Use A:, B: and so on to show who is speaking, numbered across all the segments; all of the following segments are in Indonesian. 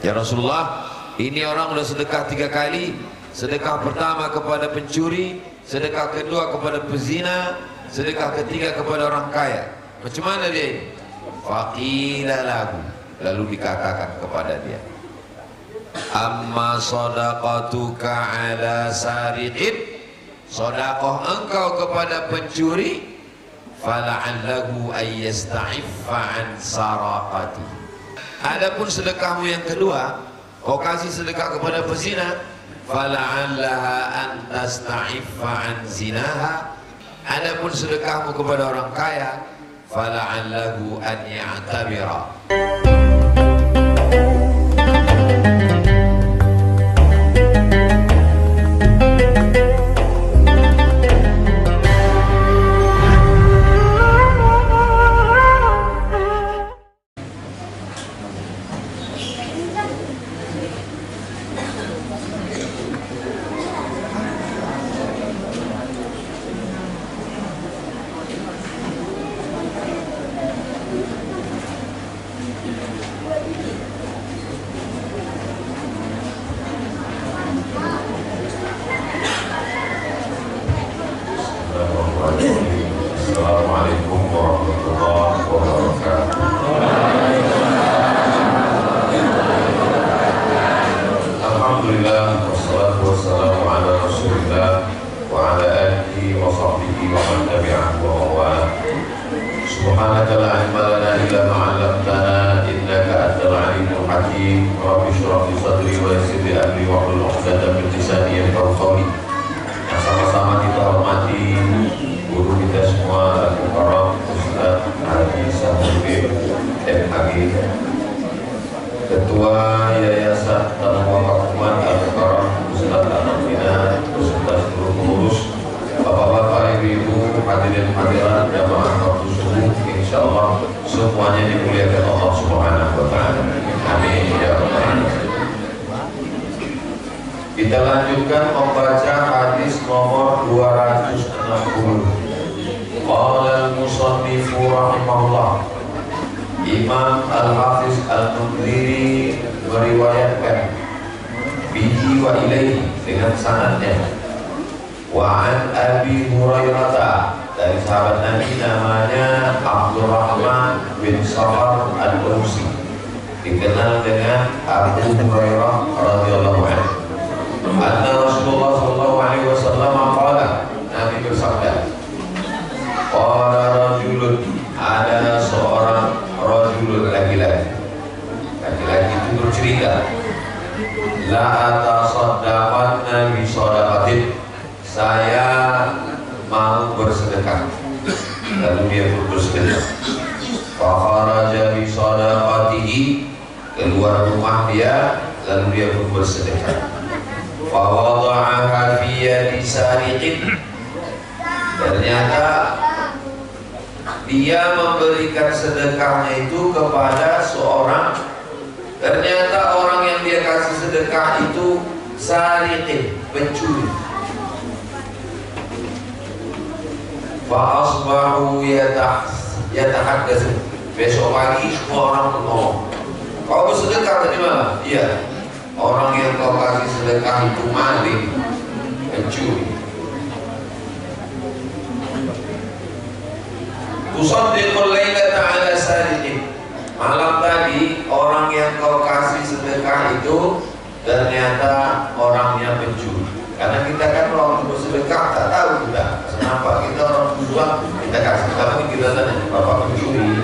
A: Ya Rasulullah, ini orang sudah sedekah 3 kali. Sedekah pertama kepada pencuri, sedekah kedua kepada pezina, sedekah ketiga kepada orang kaya. Macam mana dia ini? Faqila lahu, lalu dikatakan kepada dia, amma sadaqatuka ala sariqin, sedekah engkau kepada pencuri, fala'allahu ayyasta'iffa an saraqati. Adapun sedekahmu yang kedua, kau kasih sedekah kepada pezina, fala'allaha an tasta'iffa an zinaha. Adapun sedekahmu kepada orang kaya, fala'allahu an ya'tabira.
B: Assalamualaikum warahmatullahi wabarakatuh. Alhamdulillah, wassalatu wassalamu ala rasulillah wa ala alihi wa sahbihi wa man tabi'ahu wa mawala. Subhanaka la ilma lana illa ma 'allamtana innaka antal alimul hakim. Rabbi shrah li sadri wa yassir li amri wa hlul 'uqdatam min lisani yafqahu qawli. Yang sama-sama kita hormati guru kita semua, Al-Mukarram Ustaz Haji Samuddin MHG, Ketua Yayasan Tanah Wakaf Umat Al-Mukarram Ustaz Al-Mukarram, beserta seluruh pengurus, bapak-bapak, ibu-ibu, hadirin hadirat jamaah waktu subuh, insyaallah semuanya dimuliakan Allah Subhanahu wa taala. Amin ya rabbal alamin. Kita lanjutkan membaca hadis nomor 260. Qala al-musannifu rahimahullah, Imam Al-Hafiz Al-Mundhiri meriwayatkan bihi wa ilaihi dengan sanadnya, wa an Abi Hurairah, dari sahabat Nabi namanya Abdurrahman bin Safar Al-Dausi, dikenal dengan Abu Hurairah radhiyallahu anhu. Anna Rasulullah sallallahu alaihi wasallam qala, Nabi bersabda, qala rajulun, ada seorang rajulun, laki-laki itu bercerita, la atasaddaqanna bi shadaqatin, saya mau bersedekah. Lalu dia pun bersedekah. Fa kharaja bi shadaqatihi, keluar rumah dia, lalu dia pun bersedekah. Fa wada'aha fi yadi sariqin, ternyata dia memberikan sedekahnya itu kepada seorang, ternyata orang yang dia kasih sedekah itu sariqin, pencuri. Fa asbahu yatahaddatsu, besok pagi semua orang ngomong, kau bersedekah tadi malam? Iya. Orang yang kau kasih sedekah itu maling, pencuri. Tusaddiqul lailata ala sariqin, malam tadi orang yang kau kasih sedekah itu ternyata orangnya pencuri. Karena kita kan waktu bersedekah tak tahu kita kenapa, kita orang berjuang kita kasih, tapi kita tanya bapak pencuri,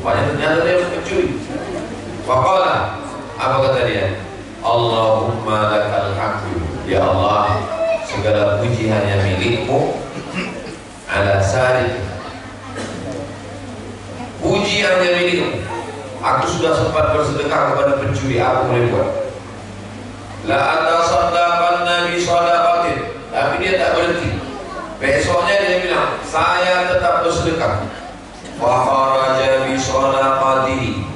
B: banyak ternyata dia pencuri. Faqala, apa kata dia? Allahumma lakal hamdu, ya Allah, segala puji hanya milikmu, ala sariq, puji hanya milikmu. Aku sudah sempat bersedekah kepada pencuri, apa boleh buat? La atasaddaqanna bi shadaqatin, tapi dia tak berhenti. Besoknya dia bilang, saya tetap bersedekah. Wa kharaja bi shadaqatihi,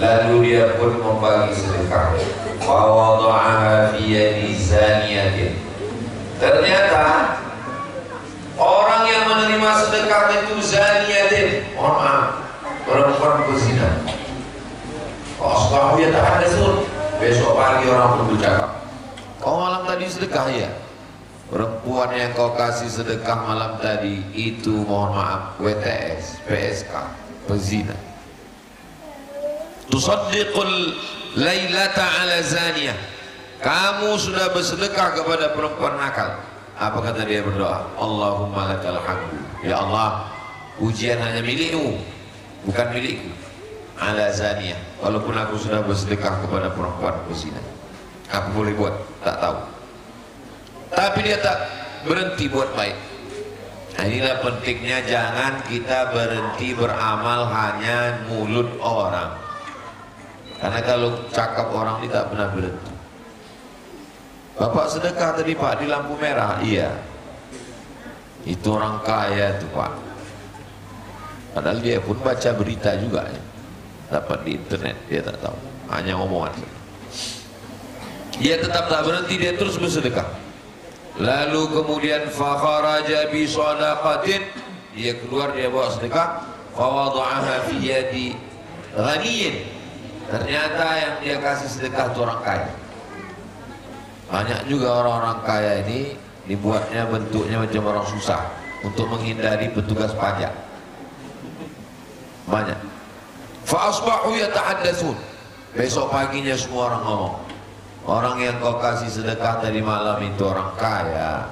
B: lalu dia pun membagi sedekah. Wa wada'aha fi yadi zaniyatin, ternyata orang yang menerima sedekah itu zaniyatin, mohon maaf, perempuan berzina. Asbahu yatahaddatsun. Besok pagi orang pun bercakap.
A: Kau malam tadi sedekah ya? Perempuan yang kau kasih sedekah malam tadi itu mohon maaf WTS, PSK, pezina. Tusaddiqul lailata ala zaniyah. Kamu sudah bersedekah kepada perempuan nakal. Apa kata dia berdoa? Allahumma lakal hamdu. Ya Allah, ujian hanya milikmu, bukan milikku. Ala zaniyah. Walaupun aku sudah bersedekah kepada perempuan pezina, aku boleh buat? Tak tahu. Tapi dia tak berhenti buat baik. Nah, inilah pentingnya jangan kita berhenti beramal hanya mulut orang. Karena kalau cakap orang ini tak pernah berhenti. Bapak sedekah tadi Pak di lampu merah. Iya. Itu orang kaya tuh Pak. Padahal dia pun baca berita juga ya. Dapat di internet, dia tak tahu. Hanya omongan. Dia tetap tak berhenti, dia terus bersedekah. Lalu kemudian fakharaja bi shadaqatin, dia keluar, dia bawa sedekah, fawada'aha fi yadi ghaniyin. Ternyata yang dia kasih sedekah itu orang kaya. Banyak juga orang-orang kaya ini dibuatnya bentuknya macam orang susah untuk menghindari petugas pajak. Banyak. Fa asbahu yatahaddatsun. Besok paginya semua orang ngomong, orang yang kau kasih sedekah tadi malam itu orang kaya.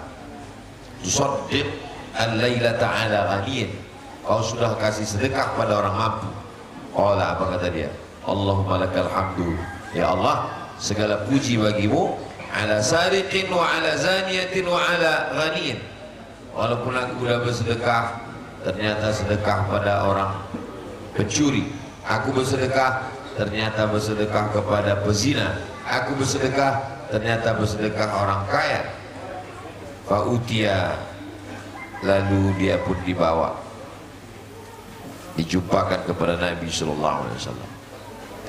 A: Tusaddiq al-lailata ala ghaniyin. Kau sudah kasih sedekah pada orang mampu. Qala, apa kata dia? Allahumma lakal hamdu. Ya Allah, segala puji bagimu. Ala sariqin wa ala zaniyatin wa ala ghaniyin. Walaupun aku sudah bersedekah, ternyata sedekah pada orang pencuri. Aku bersedekah, ternyata bersedekah kepada pezina. Aku bersedekah, ternyata bersedekah orang kaya. Fa'utiya, lalu dia pun dibawa, dijumpakan kepada Nabi sallallahu alaihi wasallam.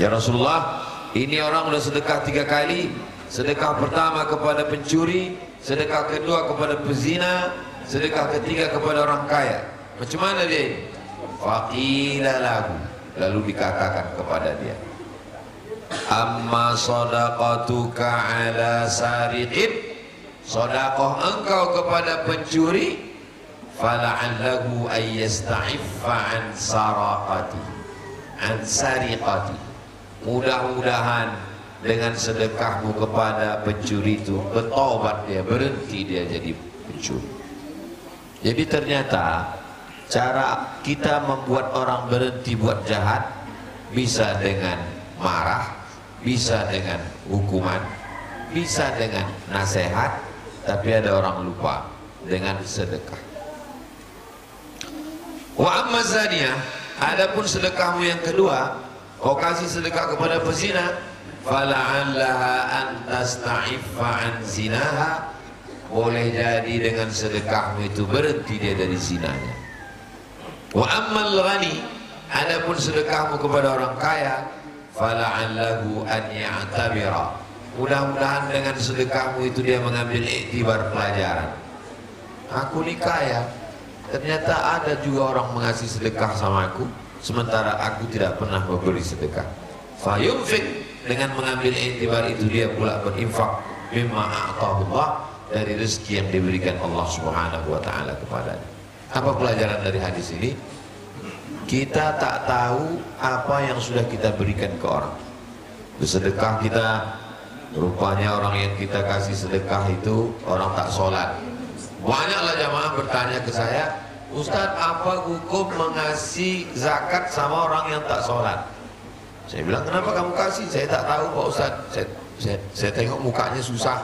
A: Ya Rasulullah, ini orang sudah sedekah 3 kali. Sedekah pertama kepada pencuri, sedekah kedua kepada pezina, sedekah ketiga kepada orang kaya. Macam mana dia? Faqila lahu, lalu dikatakan kepada dia, amma sadaqatuka ala sariqin, sedekah engkau kepada pencuri, fala'allahu ayyasta'iffa an saraqati, an sariqati. Mudah-mudahan dengan sedekahmu kepada pencuri itu bertobat dia, berhenti dia jadi pencuri. Jadi ternyata cara kita membuat orang berhenti buat jahat bisa dengan marah, bisa dengan hukuman, bisa dengan nasihat, tapi ada orang lupa dengan sedekah. Wa amma zaniyah, adapun sedekahmu yang kedua, kau kasih sedekah kepada pezina, fala'allaha an tasta'iffa an zinaha, boleh jadi dengan sedekahmu itu berhenti dia dari zinanya. Wa ammal ghani, adapun sedekahmu kepada orang kaya, fala'allahu an ya'tabira, mudah-mudahan dengan sedekahmu itu dia mengambil iktibar pelajaran. Aku ni kaya, ternyata ada juga orang mengasih sedekah sama aku, sementara aku tidak pernah memberi sedekah. Fayunfik, dengan mengambil iktibar itu dia pula berinfak mimma a'tahullah, dari rezeki yang diberikan Allah Subhanahu wa taala kepadanya. Apa pelajaran dari hadis ini? Kita tak tahu apa yang sudah kita berikan ke orang. Bersedekah kita, rupanya orang yang kita kasih sedekah itu orang tak sholat. Banyaklah jamaah bertanya ke saya, Ustaz, apa hukum mengasih zakat sama orang yang tak sholat? Saya bilang, kenapa kamu kasih? Saya tak tahu Pak Ustaz. Saya tengok mukanya susah.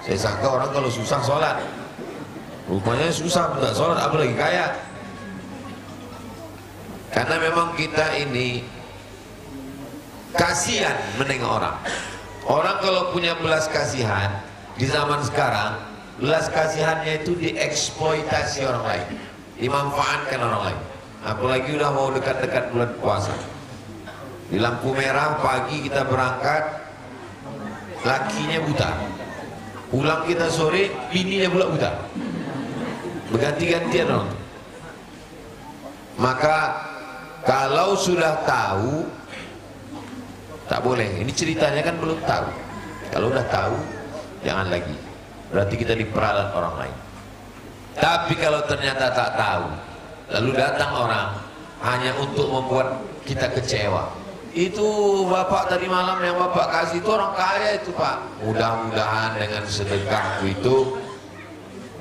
A: Saya sangka orang kalau susah sholat. Rupanya susah tak sholat, apalagi kaya. Karena memang kita ini kasihan menengok orang. Orang kalau punya belas kasihan di zaman sekarang, belas kasihannya itu dieksploitasi orang lain, dimanfaatkan orang lain. Apalagi udah mau dekat-dekat bulan puasa. Di lampu merah pagi kita berangkat, lakinya buta. Pulang kita sore, bininya pula buta. Berganti-gantian orang. Maka kalau sudah tahu Tak boleh. Ini ceritanya kan belum tahu. Kalau udah tahu, jangan lagi. Berarti kita diperalat orang lain. Tapi kalau ternyata tak tahu, lalu datang orang hanya untuk membuat kita kecewa. Itu bapak tadi malam yang bapak kasih itu orang kaya itu pak. Mudah-mudahan dengan sedekahku itu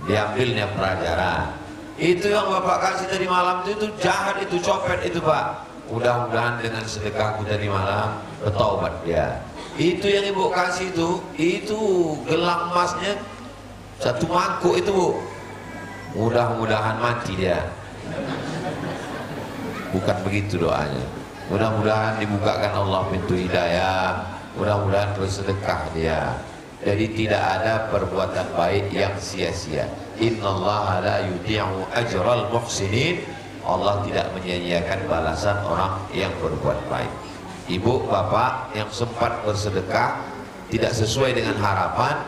A: diambilnya pelajaran. Itu yang bapak kasih tadi malam itu jahat, itu copet itu pak. Mudah-mudahan dengan sedekahku tadi malam bertobat dia. Itu yang ibu kasih itu gelang emasnya 1 mangkuk itu bu. Mudah-mudahan mati dia. Bukan begitu doanya. Mudah-mudahan dibukakan Allah pintu hidayah. Mudah-mudahan bersedekah dia. Jadi tidak ada perbuatan baik yang sia-sia. Innallaha la yudhi'u ajral muhsinin. Allah tidak menyia-nyiakan balasan orang yang berbuat baik. Ibu, bapak yang sempat bersedekah tidak sesuai dengan harapan,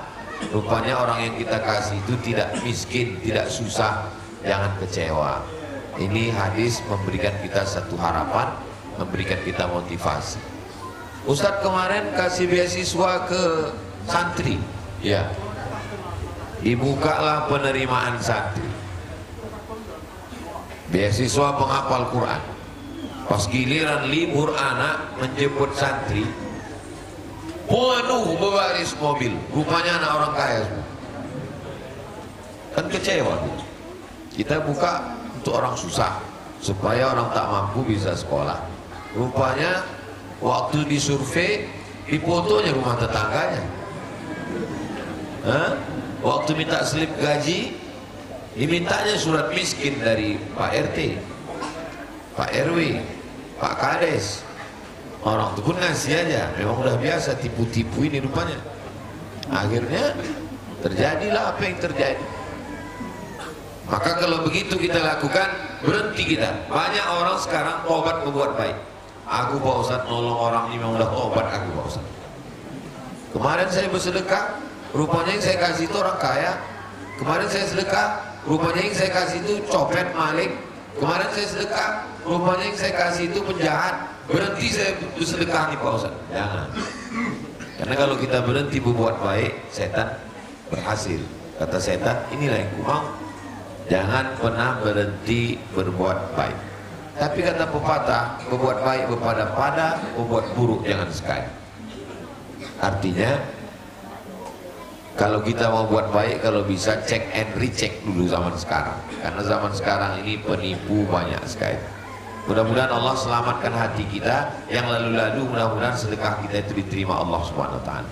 A: rupanya orang yang kita kasih itu tidak miskin, tidak susah, jangan kecewa. Ini hadis memberikan kita satu harapan, memberikan kita motivasi. Ustadz kemarin kasih beasiswa ke santri, ya, dibukalah penerimaan santri, beasiswa penghafal Quran. Pas giliran libur anak menjemput santri, penuh berbaris mobil, rupanya anak orang kaya semua. Kan kecewa. Kita buka untuk orang susah supaya orang tak mampu bisa sekolah. Rupanya waktu disurvei difotonya rumah tetangganya. Waktu minta slip gaji dimintanya surat miskin dari Pak RT, Pak RW, Pak Kades. Orang itu pun ngasih aja, memang udah biasa tipu-tipu ini rupanya. Akhirnya terjadilah apa yang terjadi. Maka kalau begitu kita lakukan, berhenti kita. Banyak orang sekarang tobat membuat baik. Aku Pak Ustadz nolong orang ini memang udah tobat aku Pak Ustadz. Kemarin saya bersedekah, rupanya yang saya kasih itu orang kaya. Kemarin saya sedekah, rupanya yang saya kasih itu copet, maling. Kemarin saya sedekah, rupanya yang saya kasih itu penjahat. Berhenti saya bersedekah nih Pak Ustadz. Jangan. Karena kalau kita berhenti berbuat baik, setan berhasil. Kata setan, inilah yang ku mau. Jangan pernah berhenti berbuat baik. Tapi kata pepatah, berbuat baik berpada-pada, berbuat buruk jangan sekali. Artinya, kalau kita mau buat baik, kalau bisa cek and recheck dulu zaman sekarang. Karena zaman sekarang ini penipu banyak sekali. Mudah-mudahan Allah selamatkan hati kita. Yang lalu-lalu mudah-mudahan sedekah kita itu diterima Allah Subhanahu wa ta'ala.